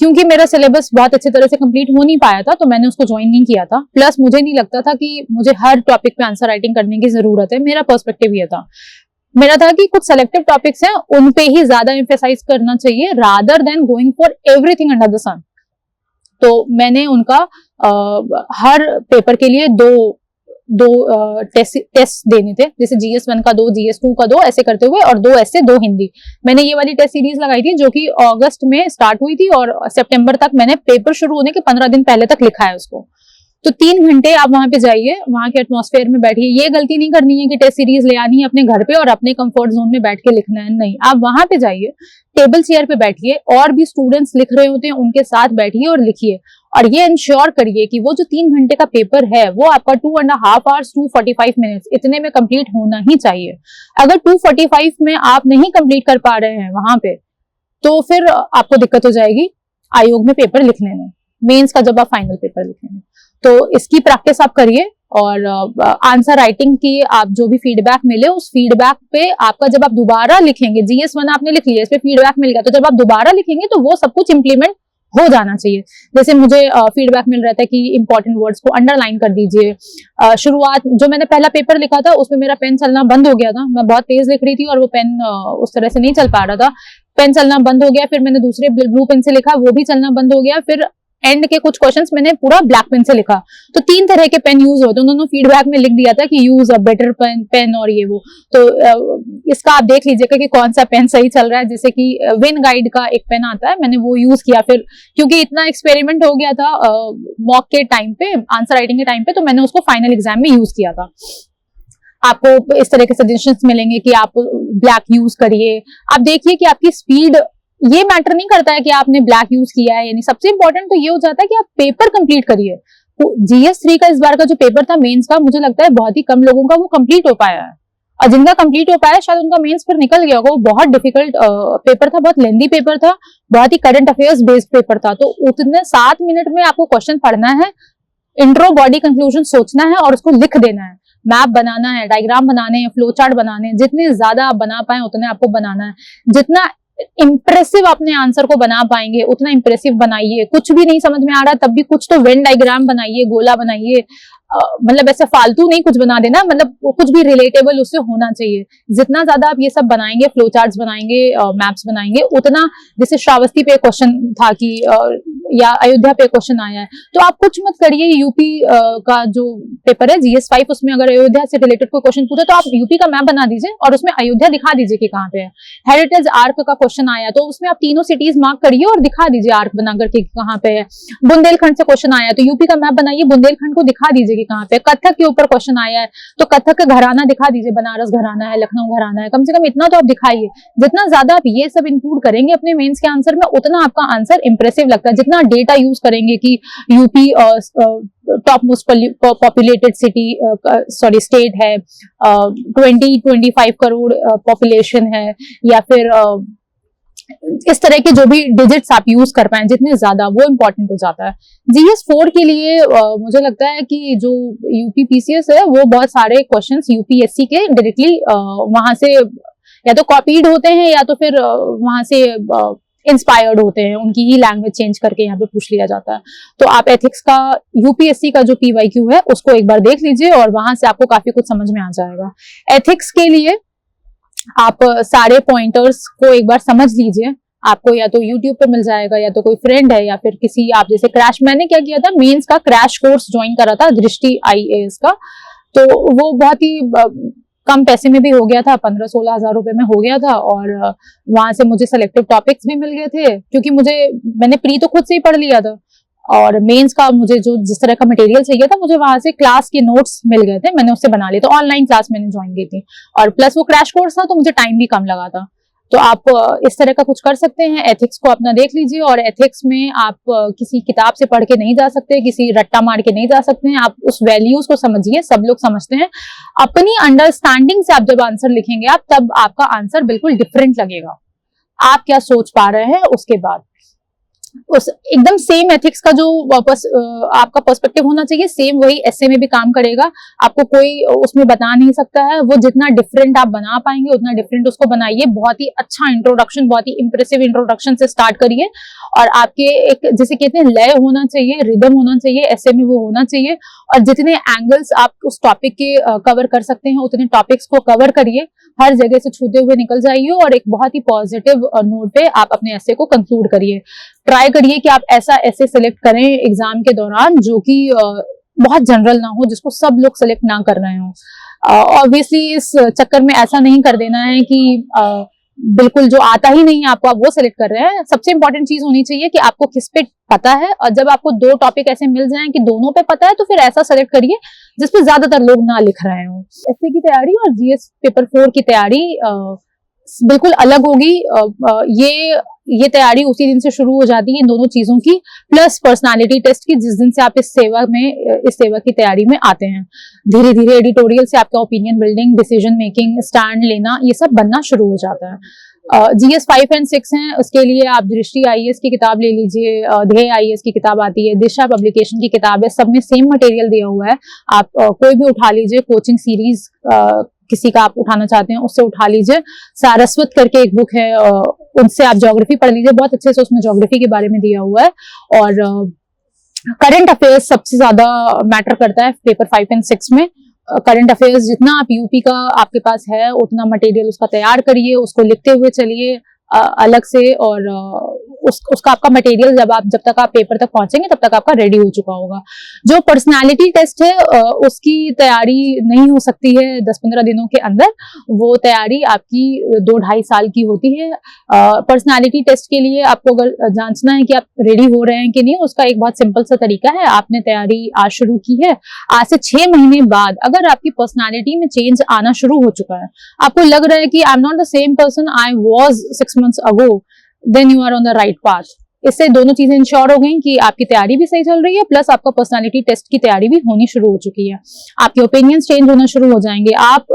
क्योंकि मेरा सिलेबस बहुत अच्छी तरह से कंप्लीट हो नहीं पाया था तो मैंने उसको ज्वाइन नहीं किया था। प्लस मुझे नहीं लगता था कि मुझे हर टॉपिक पे आंसर राइटिंग करने की जरूरत है, मेरा पर्सपेक्टिव ये था। मेरा था कि कुछ सेलेक्टिव टॉपिक्स हैं उन पे ही ज्यादा एम्फेसाइज करना चाहिए rather than going for everything under the sun. तो मैंने उनका हर पेपर के लिए दो टेस्ट देने थे, जैसे GS1 का 2, GS2 का 2 ऐसे करते हुए, और 2 ऐसे 2 हिंदी। मैंने ये वाली टेस्ट सीरीज लगाई थी जो कि अगस्त में स्टार्ट हुई थी, और सितंबर तक मैंने पेपर शुरू होने के 15 दिन पहले तक लिखा है उसको। तो 3 घंटे आप वहां पे जाइए, वहां के एटमॉस्फेयर में बैठिए। ये गलती नहीं करनी है कि टेस्ट सीरीज ले आनी है अपने घर पे और अपने कंफर्ट जोन में बैठ के लिखना है, नहीं। आप वहां पे जाइए, टेबल चेयर पे बैठिए, और भी स्टूडेंट्स लिख रहे होते हैं उनके साथ बैठिए और लिखिए। और ये इंश्योर करिए कि वो जो 3 घंटे का पेपर है वो आपका 2.5 आवर्स 245 मिनट्स इतने में कंप्लीट होना ही चाहिए। अगर 245 में आप नहीं कंप्लीट कर पा रहे हैं वहां पे, तो फिर आपको दिक्कत हो जाएगी आयोग में पेपर लिखने में, मेंस का जब आप फाइनल पेपर लिखेंगे। तो इसकी प्रैक्टिस आप करिए, और आंसर राइटिंग की आप जो भी फीडबैक मिले उस फीडबैक पे आपका जब आप दोबारा लिखेंगे, GS1 आपने लिख लिया, इस पे फीडबैक मिल गया, तो जब आप दोबारा लिखेंगे तो वो सब कुछ इंप्लीमेंट हो जाना चाहिए। जैसे मुझे फीडबैक मिल रहा था कि इंपॉर्टेंट वर्ड्स को अंडरलाइन कर दीजिए। शुरुआत जो मैंने पहला पेपर लिखा था उसमें मेरा पेन चलना बंद हो गया था, मैं बहुत तेज लिख रही थी और वो पेन उस तरह से नहीं चल पा रहा था, पेन चलना बंद हो गया। फिर मैंने दूसरे ब्लू पेन से लिखा, वो भी चलना बंद हो गया। फिर एंड के कुछ क्वेश्चंस मैंने पूरा ब्लैक पेन से लिखा। तो 3 तरह के पेन यूज होते हैं, उन्होंने फीडबैक में लिख दिया था कि यूज अ बेटर पेन और ये वो। तो इसका आप देख लीजिएगा कि कौन सा पेन सही चल रहा है। जैसे कि विन गाइड का एक पेन आता है, मैंने वो यूज किया। फिर क्योंकि इतना एक्सपेरिमेंट हो गया था मॉक के टाइम पे, आंसर राइटिंग के टाइम पे, तो मैंने उसको फाइनल एग्जाम में यूज किया था। आपको इस तरह के सजेशंस मिलेंगे कि आप ब्लैक यूज करिए। आप देखिए कि आपकी स्पीड, ये मैटर नहीं करता है कि आपने ब्लैक यूज किया है, यानी सबसे इंपॉर्टेंट तो ये हो जाता है कि आप पेपर कंप्लीट करिए। GS3 का इस बार का जो पेपर था मेंस का, मुझे लगता है बहुत ही कम लोगों का वो कंप्लीट हो पाया है, और जिनका कंप्लीट हो पाया शायद उनका मेंस फिर निकल गया होगा। वो बहुत डिफिकल्ट पेपर था, बहुत लेंदी पेपर था, बहुत ही करंट अफेयर्स बेस्ड पेपर था। तो उतने 7 मिनट में आपको क्वेश्चन पढ़ना है, इंट्रो, बॉडी, कंक्लूजन सोचना है और उसको लिख देना है, मैप बनाना है, डायग्राम बनाने हैं, फ्लो चार्ट बनाने हैं। जितने ज्यादा आप बना पाए उतने आपको बनाना है। जितना इंप्रेसिव अपने आंसर को बना पाएंगे उतना इंप्रेसिव बनाइए। कुछ भी नहीं समझ में आ रहा तब भी कुछ तो वेन डायग्राम बनाइए, गोला बनाइए, मतलब ऐसे फालतू नहीं कुछ बना देना, मतलब कुछ भी रिलेटेबल उससे होना चाहिए। जितना ज्यादा आप ये सब बनाएंगे, फ्लो चार्ट्स बनाएंगे, मैप्स बनाएंगे, उतना, जैसे श्रावस्ती पे क्वेश्चन था कि या अयोध्या पे क्वेश्चन आया है, तो आप कुछ मत करिए। यूपी का जो पेपर है GS5, उसमें अगर अयोध्या से रिलेटेड कोई क्वेश्चन पूछे तो आप यूपी का मैप बना दीजिए और उसमें अयोध्या दिखा दीजिए कि कहाँ पे है। हेरिटेज आर्क का क्वेश्चन आया तो उसमें आप तीनों सिटीज मार्क करिए और दिखा दीजिए आर्क बनाकर के कहाँ पे है। बुंदेलखंड से क्वेश्चन आया तो यूपी का मैप बनाइए, बुंदेलखंड को दिखा दीजिए कि कहाँ पे। कथक के ऊपर क्वेश्चन आया है तो कथक का घराना दिखा दीजिए, बनारस घराना है, लखनऊ घराना है, कम से कम इतना तो आप दिखाइए। जितना ज्यादा आप ये सब इंक्लूड करेंगे अपने मेंस के आंसर में उतना आपका आंसर इंप्रेसिव लगता है। जितना डेटा यूज करेंगे कि UP top most populated state है, 20-25 करोड़ पॉपुलेशन है, या फिर इस तरह के जो भी डिजिट्स आप यूज कर पाए जितने ज्यादा, वो इंपॉर्टेंट हो जाता है। GS4 के लिए मुझे लगता है कि जो यूपी PCS है वो बहुत सारे क्वेश्चंस UPSC के डायरेक्टली वहां से या तो कॉपीड होते हैं या तो फिर वहां से इंस्पायर्ड होते हैं, उनकी ही लैंग्वेज चेंज करके यहाँ पे पूछ लिया जाता है। तो आप एथिक्स का UPSC का जो PYQ है उसको एक बार देख लीजिए और वहां से आपको काफी कुछ समझ में आ जाएगा। एथिक्स के लिए आप सारे पॉइंटर्स को एक बार समझ लीजिए, आपको या तो YouTube पे मिल जाएगा या तो कोई फ्रेंड है या फिर किसी, आप जैसे क्रैश, मैंने क्या किया था, मेंस का क्रैश कोर्स ज्वाइन करा था दृष्टि IAS का, तो वो बहुत ही कम पैसे में भी हो गया था, 15-16 हजार रुपए में हो गया था। और वहां से मुझे सेलेक्टिव टॉपिक्स भी मिल गए थे क्योंकि मैंने प्री तो खुद से ही पढ़ लिया था और मेंस का मुझे जो जिस तरह का मटेरियल चाहिए था, मुझे वहां से क्लास के नोट्स मिल गए थे, मैंने उससे बना लिए। तो ऑनलाइन क्लास मैंने ज्वाइन की थी, और प्लस वो क्रैश कोर्स था तो मुझे टाइम भी कम लगा था। तो आप इस तरह का कुछ कर सकते हैं। एथिक्स को अपना देख लीजिए, और एथिक्स में आप किसी किताब से पढ़ के नहीं जा सकते, किसी रट्टा मार के नहीं जा सकते हैं। आप उस वैल्यूज को समझिए, सब लोग समझते हैं। अपनी अंडरस्टैंडिंग से आप जब आंसर लिखेंगे आप, तब आपका आंसर बिल्कुल डिफरेंट लगेगा। आप क्या सोच पा रहे हैं उसके बाद उस एकदम सेम एथिक्स का जो आपका पर्सपेक्टिव होना चाहिए, सेम वही एसे में भी काम करेगा। आपको कोई उसमें बता नहीं सकता है। वो जितना डिफरेंट आप बना पाएंगे उतना डिफरेंट उसको बनाइए। बहुत ही अच्छा इंट्रोडक्शन, बहुत ही इंप्रेसिव इंट्रोडक्शन से स्टार्ट करिए, और आपके एक जिसे कहते हैं लय होना चाहिए, रिदम होना चाहिए, एसे में वो होना चाहिए। और जितने एंगल्स आप उस टॉपिक के कवर कर सकते हैं उतने टॉपिक्स को कवर करिए, हर जगह से छूते हुए निकल जाइए, और एक बहुत ही पॉजिटिव नोट पे आप अपने एसे को कंक्लूड करिए। ट्राई करिए कि आप ऐसा ऐसे सिलेक्ट करें एग्जाम के दौरान जो कि बहुत जनरल ना हो, जिसको सब लोग सिलेक्ट ना कर रहे हो। ऑब्वियसली इस चक्कर में ऐसा नहीं कर देना है कि बिल्कुल जो आता ही नहीं है आपको आप वो सिलेक्ट कर रहे हैं। सबसे इंपॉर्टेंट चीज होनी चाहिए कि आपको किस पे पता है, और जब आपको दो टॉपिक ऐसे मिल जाएं कि दोनों पे पता है, तो फिर ऐसा सेलेक्ट करिए जिसपे ज्यादातर लोग ना लिख रहे हो। एसए की तैयारी और जीएस पेपर 4 की तैयारी बिल्कुल अलग होगी। ये तैयारी उसी दिन से शुरू हो जाती है इन दोनों चीजों की, प्लस पर्सनालिटी टेस्ट की, जिस दिन से आप इस सेवा की तैयारी में आते हैं। धीरे धीरे एडिटोरियल से आपका opinion building, decision making, stand लेना, ये सब बनना शुरू हो जाता है। जीएस 5 और 6 हैं, उसके लिए आप दृष्टि आईएएस की किताब ले लीजिए, ध्येय आईएएस की किताब आती है, दिशा पब्लिकेशन की किताब है, सब में सेम मटेरियल दिया हुआ है। आप कोई भी उठा लीजिए, कोचिंग सीरीज किसी का आप उठाना चाहते हैं उससे उठा लीजिए। सारस्वत करके एक बुक है, उनसे आप ज्योग्राफी पढ़ लीजिए, बहुत अच्छे से उसमें ज्योग्राफी के बारे में दिया हुआ है। और करंट अफेयर्स सबसे ज्यादा मैटर करता है पेपर 5 और 6 में। करंट अफेयर्स जितना आप यूपी का आपके पास है उतना मटेरियल उसका तैयार करिए, उसको लिखते हुए चलिए अलग से, और उसका आपका मटेरियल जब तक आप पेपर तक पहुंचेंगे तब तक आपका रेडी हो चुका होगा। जो पर्सनालिटी टेस्ट है उसकी तैयारी नहीं हो सकती है 10-15 दिनों के अंदर, वो तैयारी आपकी 2-2.5 साल की होती है। पर्सनालिटी टेस्ट के लिए आपको अगर जांचना है कि आप रेडी हो रहे हैं कि नहीं, उसका एक बहुत सिंपल सा तरीका है। आपने तैयारी आज शुरू की है, आज से 6 महीने बाद अगर आपकी पर्सनालिटी में चेंज आना शुरू हो चुका है, आपको लग रहा है कि I am not the same person I was 6 months ago, then you are on the right path। इससे दोनों चीजें इंश्योर हो गई कि आपकी तैयारी भी सही चल रही है, प्लस आपका पर्सनालिटी टेस्ट की तैयारी भी होनी शुरू हो चुकी है। आपके ओपिनियंस चेंज होना शुरू हो जाएंगे। आप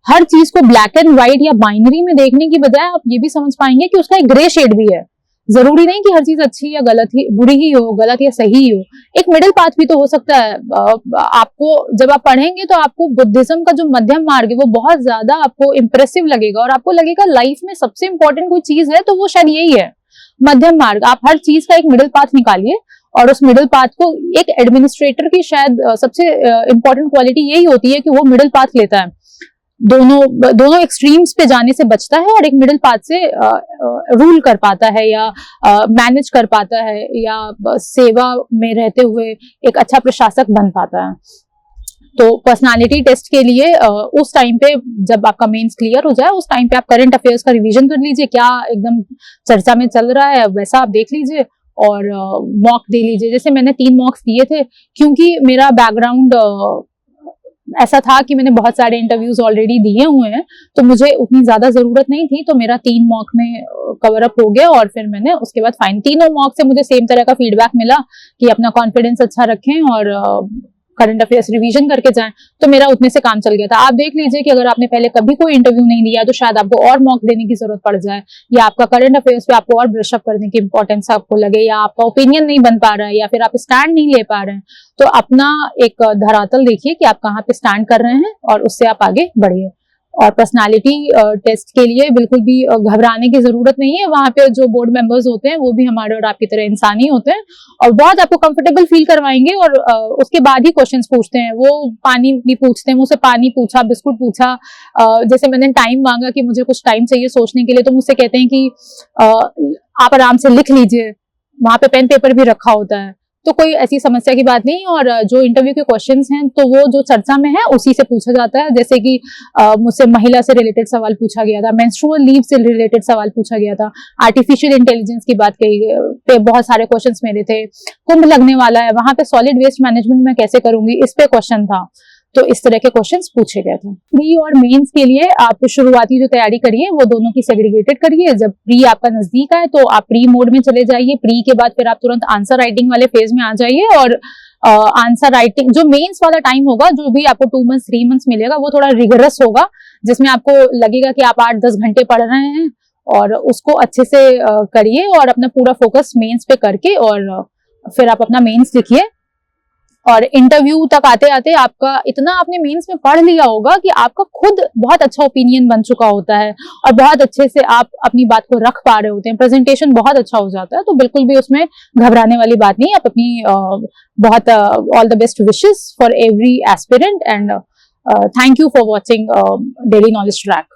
हर चीज को ब्लैक एंड व्हाइट या बाइनरी में देखने की बजाय आप ये भी समझ पाएंगे कि उसका एक ग्रे शेड भी है। जरूरी नहीं कि हर चीज अच्छी या गलत ही, बुरी ही हो, गलत या सही ही हो, एक मिडिल पाथ भी तो हो सकता है। आपको जब आप पढ़ेंगे तो आपको बुद्धिज्म का जो मध्यम मार्ग है वो बहुत ज्यादा आपको इंप्रेसिव लगेगा, और आपको लगेगा लाइफ में सबसे इंपॉर्टेंट कोई चीज है तो वो शायद यही है, मध्यम मार्ग। आप हर चीज का एक मिडिल पाथ निकालिए, और उस मिडिल पाथ को एक एडमिनिस्ट्रेटर की शायद सबसे इंपॉर्टेंट क्वालिटी यही होती है कि वो मिडिल पाथ लेता है, दोनों एक्सट्रीम्स पे जाने से बचता है, और एक मिडिल पाथ से रूल कर पाता है या मैनेज कर पाता है, या सेवा में रहते हुए एक अच्छा प्रशासक बन पाता है। तो पर्सनालिटी टेस्ट के लिए उस टाइम पे जब आपका मेंस क्लियर हो जाए, उस टाइम पे आप करंट अफेयर्स का रिवीजन कर लीजिए, क्या एकदम चर्चा में चल रहा है वैसा आप देख लीजिए, और मॉक दे लीजिए। जैसे मैंने 3 मॉक्स दिए थे, क्योंकि मेरा बैकग्राउंड ऐसा था कि मैंने बहुत सारे इंटरव्यूज ऑलरेडी दिए हुए हैं, तो मुझे उतनी ज्यादा जरूरत नहीं थी, तो मेरा 3 मॉक में कवर अप हो गया। और फिर मैंने उसके बाद तीनों मॉक से मुझे सेम तरह का फीडबैक मिला कि अपना कॉन्फिडेंस अच्छा रखें और करंट अफेयर्स रिवीजन करके जाएं, तो मेरा उतने से काम चल गया था। आप देख लीजिए कि अगर आपने पहले कभी कोई इंटरव्यू नहीं दिया तो शायद आपको और मॉक देने की जरूरत पड़ जाए, या आपका करंट अफेयर्स पे आपको और ब्रश अप करने की इंपॉर्टेंस आपको लगे, या आपका ओपिनियन नहीं बन पा रहा है, या फिर आप स्टैंड नहीं ले पा रहे हैं। तो अपना एक धरातल देखिए कि आप कहाँ पे स्टैंड कर रहे हैं, और उससे आप आगे बढ़िए। और पर्सनालिटी टेस्ट के लिए बिल्कुल भी घबराने की जरूरत नहीं है। वहां पे जो बोर्ड मेंबर्स होते हैं वो भी हमारे और आपकी तरह इंसान ही होते हैं, और बहुत आपको कंफर्टेबल फील करवाएंगे, और उसके बाद ही क्वेश्चंस पूछते हैं। वो पानी भी पूछते हैं, मुझसे पानी पूछा, बिस्कुट पूछा। जैसे मैंने टाइम मांगा कि मुझे कुछ टाइम चाहिए सोचने के लिए, तो मुझसे कहते हैं कि आप आराम से लिख लीजिए, वहां पे पेन पेपर भी रखा होता है। तो कोई ऐसी समस्या की बात नहीं। और जो इंटरव्यू के क्वेश्चंस हैं तो वो जो चर्चा में है उसी से पूछा जाता है। जैसे कि मुझसे महिला से रिलेटेड सवाल पूछा गया था, मेंस्ट्रुअल लीव से रिलेटेड सवाल पूछा गया था, आर्टिफिशियल इंटेलिजेंस की बात कही पे बहुत सारे क्वेश्चंस मेरे थे। कुंभ लगने वाला है, वहां पे सॉलिड वेस्ट मैनेजमेंट में कैसे करूंगी, इस पे क्वेश्चन था। तो इस तरह के क्वेश्चंस पूछे गए थे। प्री और मेंस के लिए आप शुरुआती जो तैयारी करिए वो दोनों की सेग्रीगेटेड करिए। जब प्री आपका नजदीक आए तो आप प्री मोड में चले जाइए। प्री के बाद फिर आप तुरंत आंसर राइटिंग वाले फेज में आ जाइए। और आंसर राइटिंग जो मेंस वाला टाइम होगा, जो भी आपको 2 मंथ्स 3 मंथ्स मिलेगा, वो थोड़ा रिगरस होगा, जिसमें आपको लगेगा कि आप 8-10 घंटे पढ़ रहे हैं। और उसको अच्छे से करिए और अपना पूरा फोकस मेंस पे करके और फिर आप अपना मेंस लिखिए। और इंटरव्यू तक आते आते आपका इतना आपने मेंस में पढ़ लिया होगा कि आपका खुद बहुत अच्छा ओपिनियन बन चुका होता है और बहुत अच्छे से आप अपनी बात को रख पा रहे होते हैं, प्रेजेंटेशन बहुत अच्छा हो जाता है। तो बिल्कुल भी उसमें घबराने वाली बात नहीं। आप अपनी बहुत all the best wishes for every aspirant and thank you for watching daily knowledge track.